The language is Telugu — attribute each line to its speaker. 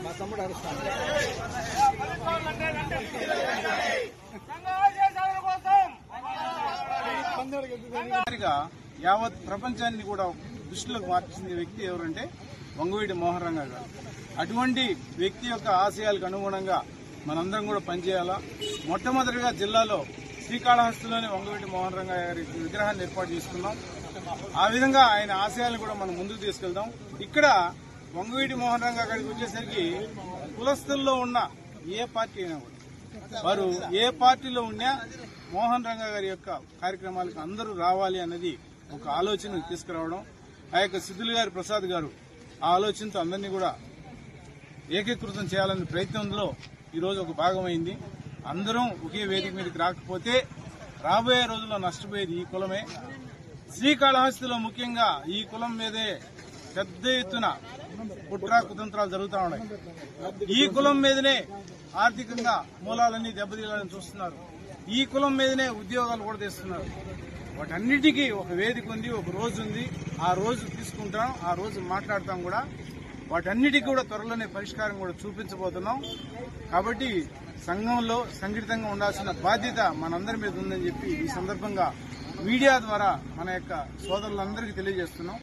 Speaker 1: మా తమ్ముడు అరుస్తాను. యావత్ ప్రపంచాన్ని కూడా దృష్టిలోకి మార్చింది వ్యక్తి ఎవరంటే వంగవీటి మోహన్ రంగా గారు. అటువంటి వ్యక్తి యొక్క ఆశయాలకు అనుగుణంగా మనందరం కూడా పనిచేయాలా. మొట్టమొదటిగా జిల్లాలో శ్రీకాళహస్తిలోని వంగవీటి మోహన్ రంగా గారి విగ్రహాన్ని ఏర్పాటు చేసుకున్నాం. ఆ విధంగా ఆయన ఆశయాలను కూడా మనం ముందుకు తీసుకెళ్దాం. ఇక్కడ వంగవీటి మోహన్ రంగా గారికి వచ్చేసరికి కులస్తుల్లో ఉన్న ఏ పార్టీ అయినా కూడా వారు ఏ పార్టీలో ఉన్నా మోహన్ రంగా గారి యొక్క కార్యక్రమాలకు అందరూ రావాలి అన్నది ఒక ఆలోచన తీసుకురావడం. ఆ యొక్క సిద్ధులు గారి ప్రసాద్ గారు ఆ ఆలోచనతో అందరినీ కూడా ఏకీకృతం చేయాలనే ప్రయత్నంలో ఈరోజు ఒక భాగమైంది. అందరం ఒకే వేదిక మీదకి రాకపోతే రాబోయే రోజుల్లో నష్టపోయేది ఈ కులమే. శ్రీకాళహస్తిలో ముఖ్యంగా ఈ కులం మీదే పెద్ద ఎత్తున కుట్ర కుతంత్రాలు జరుగుతూ ఉన్నాయి. ఈ కులం మీదనే ఆర్థికంగా మూలాలన్నీ దెబ్బతీయాలని చూస్తున్నారు. ఈ కులం మీదనే ఉద్యోగాలు కూడా తెస్తున్నారు. వాటన్నిటికీ ఒక వేదిక ఉంది, ఒక రోజు ఉంది. ఆ రోజు తీసుకుంటాం, ఆ రోజు మాట్లాడతాం కూడా. వాటన్నిటికీ కూడా త్వరలోనే పరిష్కారం కూడా చూపించబోతున్నాం. కాబట్టి సంఘంలో సంఘటితంగా ఉండాల్సిన బాధ్యత మనందరి మీద ఉందని చెప్పి ఈ సందర్భంగా మీడియా ద్వారా మన యొక్క సోదరులందరికీ తెలియజేస్తున్నాం.